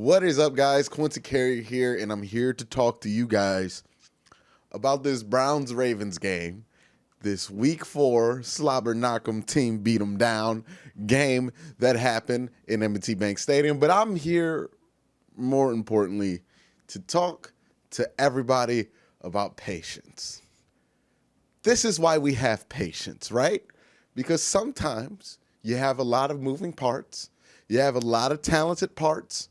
What is up, guys? Quincy Carey here, and I'm here to talk to you guys about this Browns-Ravens game. This Week 4 slobber knock'em team beat 'em down game that happened in M&T Bank Stadium. But I'm here, more importantly, to talk to everybody about patience. This is why we have patience, right? Because sometimes you have a lot of moving parts. You have a lot of talented parts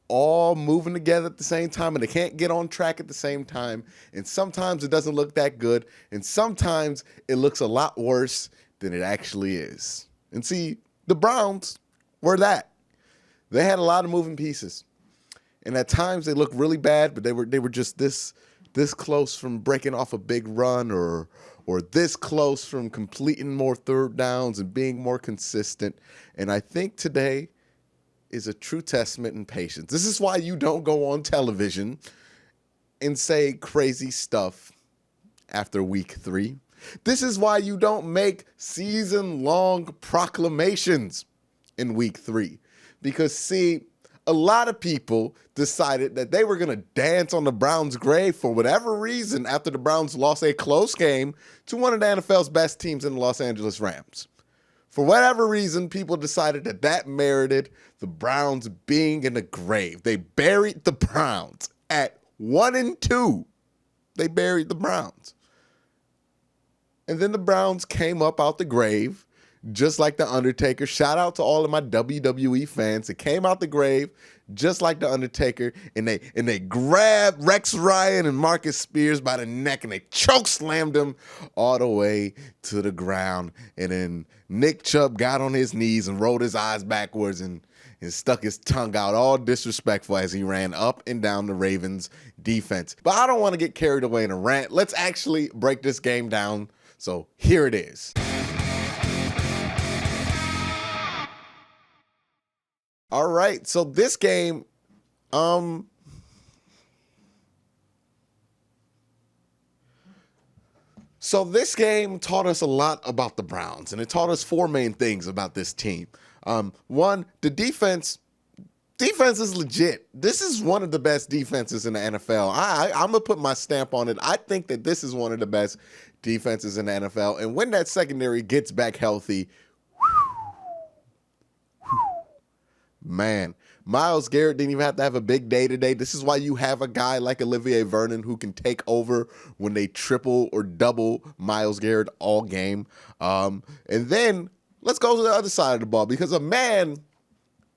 all moving together at the same time, and they can't get on track at the same time. And sometimes it doesn't look that good, and sometimes it looks a lot worse than it actually is. And see, the Browns were that. They had a lot of moving pieces, and at times they looked really bad, but they were just this close from breaking off a big run, or this close from completing more third downs and being more consistent. And I think today is a true testament in patience. This is why you don't go on television and say crazy stuff after week 3. This is why you don't make season-long proclamations in week 3. Because, see, a lot of people decided that they were going to dance on the Browns' grave for whatever reason after the Browns lost a close game to one of the NFL's best teams in the Los Angeles Rams. For whatever reason, people decided that merited the Browns being in the grave. They buried the Browns at 1-2. They buried the Browns. And then the Browns came up out the grave, just like The Undertaker. Shout out to all of my WWE fans that came out the grave just like The Undertaker, and they grabbed Rex Ryan and Marcus Spears by the neck, and they choke slammed them all the way to the ground. And then Nick Chubb got on his knees and rolled his eyes backwards and stuck his tongue out, all disrespectful, as he ran up and down the Ravens defense. But I don't want to get carried away in a rant. Let's actually break this game down. So here it is. All right, so this game, taught us a lot about the Browns, and it taught us 4 main things about this team. One, the defense is legit. This is one of the best defenses in the NFL. I'm going to put my stamp on it. I think that this is one of the best defenses in the NFL, and when that secondary gets back healthy, man, Myles Garrett didn't even have to have a big day today. This is why you have a guy like Olivier Vernon who can take over when they triple or double Myles Garrett all game. And then let's go to the other side of the ball, because a man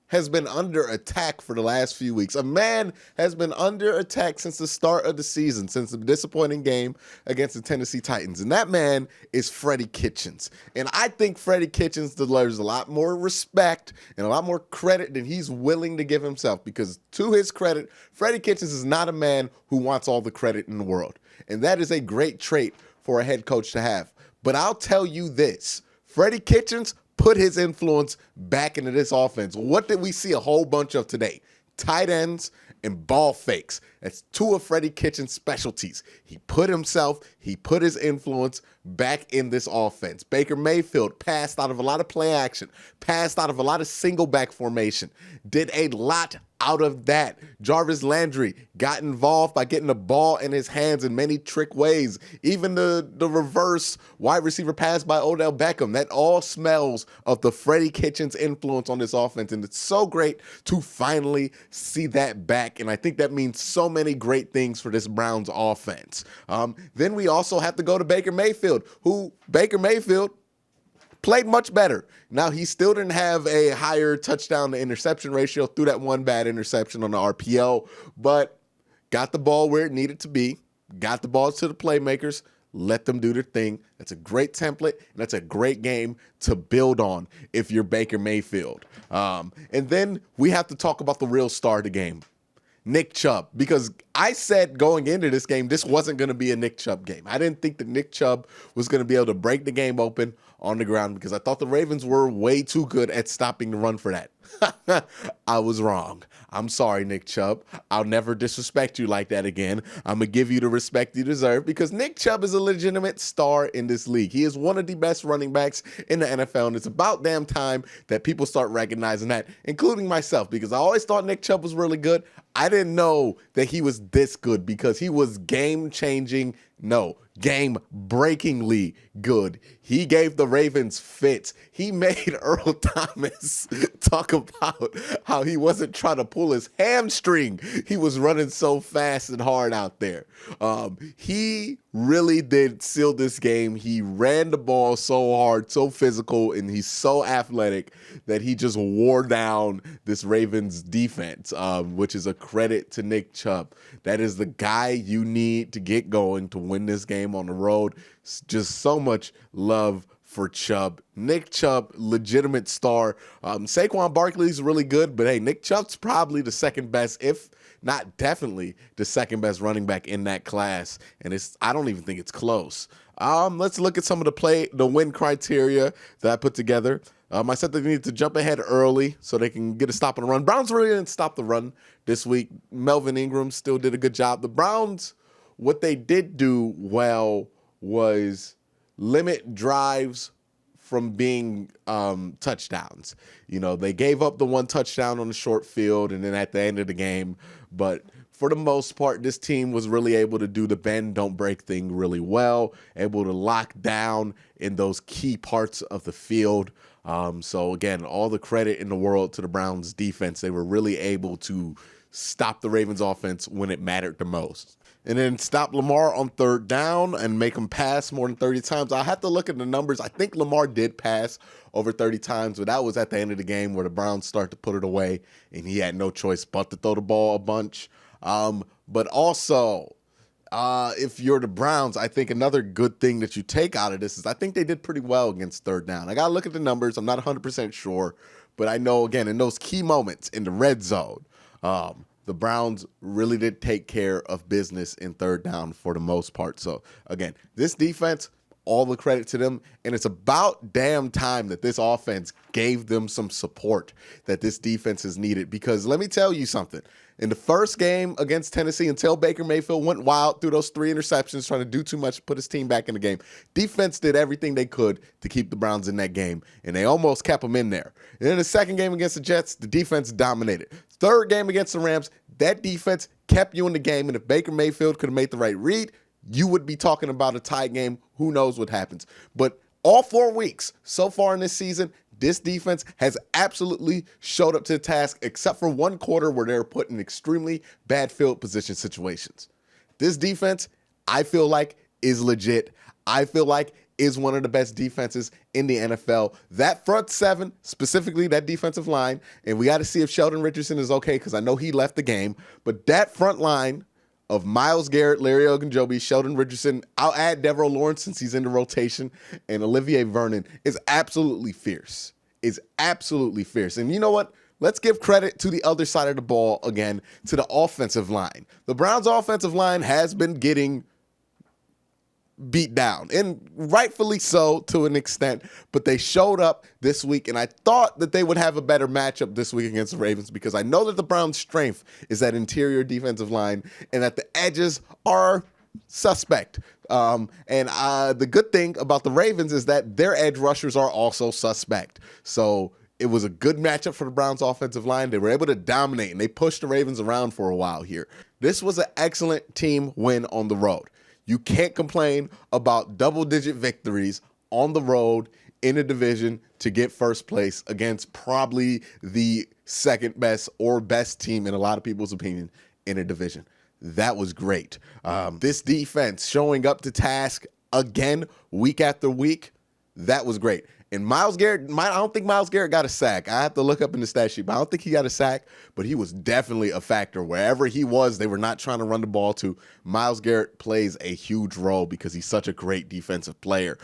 has been under attack for the last few weeks. A man has been under attack since the start of the season, since the disappointing game against the Tennessee Titans. And that man is Freddie Kitchens. And I think Freddie Kitchens deserves a lot more respect and a lot more credit than he's willing to give himself, because to his credit, Freddie Kitchens is not a man who wants all the credit in the world. And that is a great trait for a head coach to have. But I'll tell you this, Freddie Kitchens put his influence back into this offense. What did we see a whole bunch of today? Tight ends and ball fakes. That's 2 of Freddie Kitchens' specialties. He put his influence back in this offense. Baker Mayfield passed out of a lot of play action, passed out of a lot of single back formation, did a lot out of that. Jarvis Landry got involved by getting the ball in his hands in many trick ways. Even the reverse wide receiver pass by Odell Beckham, that all smells of the Freddie Kitchens influence on this offense. And it's so great to finally see that back. And I think that means so many great things for this Browns offense. Then we also have to go to Baker Mayfield, Baker Mayfield played much better. Now, he still didn't have a higher touchdown to interception ratio through that one bad interception on the RPO, but got the ball where it needed to be, got the ball to the playmakers, let them do their thing. That's a great template, and that's a great game to build on if you're Baker Mayfield. And then we have to talk about the real star of the game, Nick Chubb, because I said going into this game, this wasn't going to be a Nick Chubb game. I didn't think that Nick Chubb was going to be able to break the game open on the ground because I thought the Ravens were way too good at stopping the run for that. I was wrong. I'm sorry, Nick Chubb. I'll never disrespect you like that again. I'm going to give you the respect you deserve because Nick Chubb is a legitimate star in this league. He is one of the best running backs in the NFL, and it's about damn time that people start recognizing that, including myself, because I always thought Nick Chubb was really good. I didn't know that he was this good because he was game-changing, game-breakingly good. He gave the Ravens fits. He made Earl Thomas talk about how he wasn't trying to pull his hamstring. He was running so fast and hard out there. He really did seal this game. He ran the ball so hard, so physical, and he's so athletic that he just wore down this Ravens defense, which is a credit to Nick Chubb. That is the guy you need to get going to win this game on the road. Just so much love for Chubb. Nick Chubb, legitimate star. Saquon Barkley's really good, but hey, Nick Chubb's probably the second best, if not definitely the second best running back in that class, and I don't even think it's close. Let's look at some of the win criteria that I put together. I said they need to jump ahead early so they can get a stop on the run. Browns really didn't stop the run this week. Melvin Ingram still did a good job. The Browns, what they did do well was limit drives from being touchdowns. They gave up the one touchdown on the short field and then at the end of the game, but for the most part, this team was really able to do the bend, don't break thing really well, able to lock down in those key parts of the field. So again, all the credit in the world to the Browns defense. They were really able to stop the Ravens offense when it mattered the most. And then stop Lamar on third down and make him pass more than 30 times. I have to look at the numbers. I think Lamar did pass over 30 times, but that was at the end of the game where the Browns start to put it away, and he had no choice but to throw the ball a bunch. But also, if you're the Browns, I think another good thing that you take out of this is I think they did pretty well against third down. I got to look at the numbers. I'm not 100% sure, but I know, again, in those key moments in the red zone, the Browns really did take care of business in third down for the most part. So, again, this defense, all the credit to them, and it's about damn time that this offense gave them some support that this defense has needed, because let me tell you something. In the first game against Tennessee, until Baker Mayfield went wild through those 3 interceptions, trying to do too much to put his team back in the game, defense did everything they could to keep the Browns in that game, and they almost kept them in there. And then the second game against the Jets, the defense dominated. Third game against the Rams, that defense kept you in the game, and if Baker Mayfield could have made the right read, you would be talking about a tie game. Who knows what happens? But all 4 weeks so far in this season, this defense has absolutely showed up to the task, except for one quarter where they were put in extremely bad field position situations. This defense, I feel like, is legit. I feel like is one of the best defenses in the NFL. That front seven, specifically that defensive line, and we got to see if Sheldon Richardson is okay because I know he left the game, but that front line of Myles Garrett, Larry Ogunjobi, Sheldon Richardson, I'll add Devereaux Lawrence since he's in the rotation, and Olivier Vernon is absolutely fierce. And you know what? Let's give credit to the other side of the ball again, to the offensive line. The Browns' offensive line has been getting beat down, and rightfully so to an extent, but they showed up this week, and I thought that they would have a better matchup this week against the Ravens because I know that the Browns' strength is that interior defensive line and that the edges are suspect. And the good thing about the Ravens is that their edge rushers are also suspect. So it was a good matchup for the Browns' offensive line. They were able to dominate, and they pushed the Ravens around for a while here. This was an excellent team win on the road. You can't complain about double-digit victories on the road in a division to get first place against probably the second best or best team, in a lot of people's opinion, in a division. That was great. This defense showing up to task again week after week, that was great. And Myles Garrett, I don't think Myles Garrett got a sack. I have to look up in the stat sheet, but I don't think he got a sack, but he was definitely a factor. Wherever he was, they were not trying to run the ball to. Myles Garrett plays a huge role because he's such a great defensive player.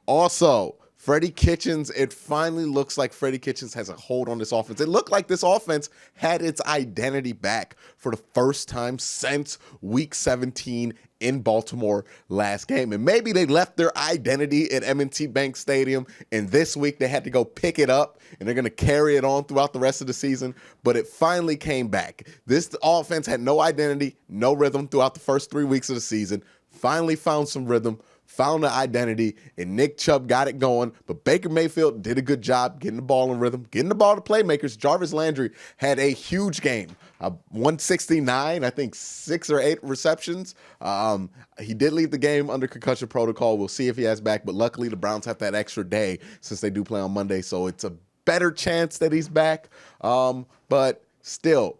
Also, Freddie Kitchens, it finally looks like Freddie Kitchens has a hold on this offense. It looked like this offense had its identity back for the first time since week 17 in Baltimore last game. And maybe they left their identity at M&T Bank Stadium, and this week they had to go pick it up, and they're going to carry it on throughout the rest of the season. But it finally came back. This offense had no identity, no rhythm throughout the first 3 weeks of the season. Finally found some rhythm, found an identity, and Nick Chubb got it going. But Baker Mayfield did a good job getting the ball in rhythm, getting the ball to playmakers. Jarvis Landry had a huge game, 169, I think 6 or 8 receptions. He did leave the game under concussion protocol. We'll see if he has back, but luckily the Browns have that extra day since they do play on Monday, so it's a better chance that he's back. But still,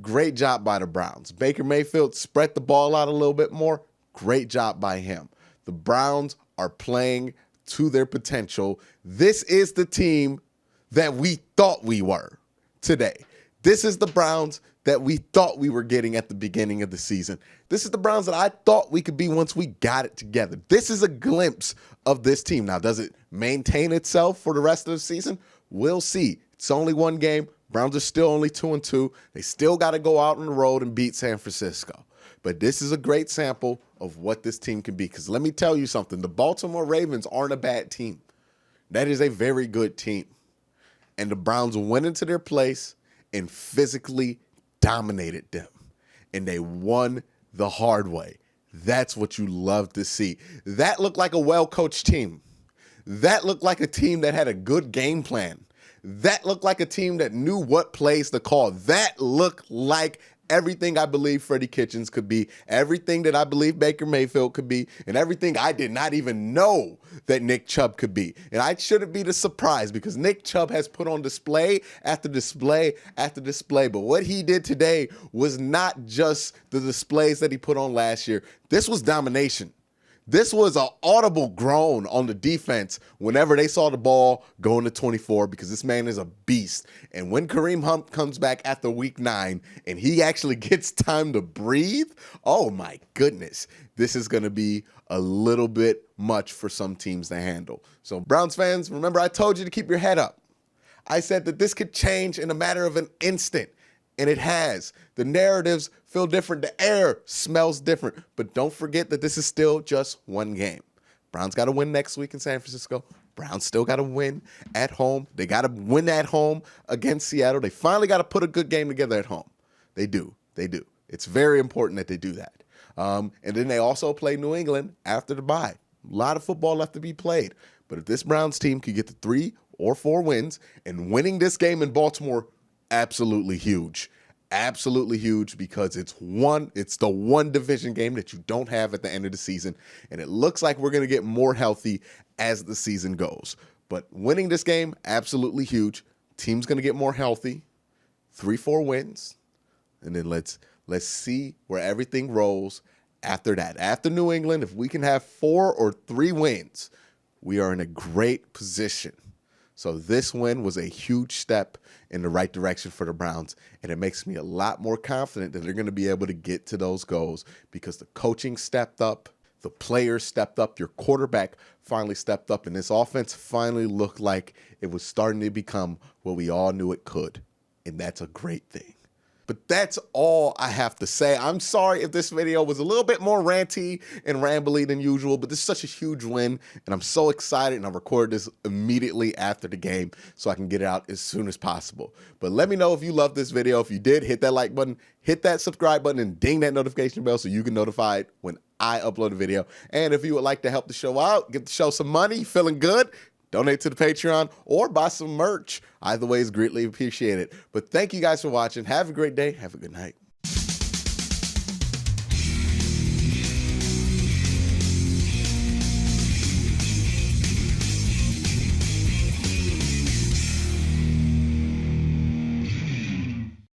great job by the Browns. Baker Mayfield spread the ball out a little bit more. Great job by him. The Browns are playing to their potential. This is the team that we thought we were today. This is the Browns that we thought we were getting at the beginning of the season. This is the Browns that I thought we could be once we got it together. This is a glimpse of this team. Now, does it maintain itself for the rest of the season? We'll see. It's only one game. Browns are still only 2-2. They still got to go out on the road and beat San Francisco. But this is a great sample of what this team can be. Because let me tell you something. The Baltimore Ravens aren't a bad team. That is a very good team. And the Browns went into their place and physically dominated them. And they won the hard way. That's what you love to see. That looked like a well-coached team. That looked like a team that had a good game plan. That looked like a team that knew what plays to call. That looked like everything I believe Freddie Kitchens could be, everything that I believe Baker Mayfield could be, and everything I did not even know that Nick Chubb could be. And I shouldn't be the surprise because Nick Chubb has put on display after display after display. But what he did today was not just the displays that he put on last year. This was domination. This was an audible groan on the defense whenever they saw the ball going to 24 because this man is a beast. And when Kareem Hunt comes back after week 9 and he actually gets time to breathe, oh my goodness, this is going to be a little bit much for some teams to handle. So Browns fans, remember I told you to keep your head up. I said that this could change in a matter of an instant. And it has. The narratives feel different. The air smells different. But don't forget that this is still just one game. Browns got to win next week in San Francisco. Browns still got to win at home. They got to win at home against Seattle. They finally got to put a good game together at home. They do. They do. It's very important that they do that. And then they also play New England after the bye. A lot of football left to be played. But if this Browns team could get to 3 or 4 wins and winning this game in Baltimore, absolutely huge. Absolutely huge because it's the one division game that you don't have at the end of the season. And it looks like we're going to get more healthy as the season goes. But winning this game, absolutely huge. Team's going to get more healthy. 3-4 wins. And then let's see where everything rolls after that. After New England, if we can have 4 or 3 wins, we are in a great position. So this win was a huge step in the right direction for the Browns, and it makes me a lot more confident that they're going to be able to get to those goals because the coaching stepped up, the players stepped up, your quarterback finally stepped up, and this offense finally looked like it was starting to become what we all knew it could, and that's a great thing. But that's all I have to say. I'm sorry if this video was a little bit more ranty and rambly than usual, but this is such a huge win, and I'm so excited, and I recorded this immediately after the game so I can get it out as soon as possible. But let me know if you loved this video. If you did, hit that like button, hit that subscribe button, and ding that notification bell so you can notified when I upload a video. And if you would like to help the show out, get the show some money, feeling good, donate to the Patreon, or buy some merch. Either way is greatly appreciated. But thank you guys for watching. Have a great day. Have a good night.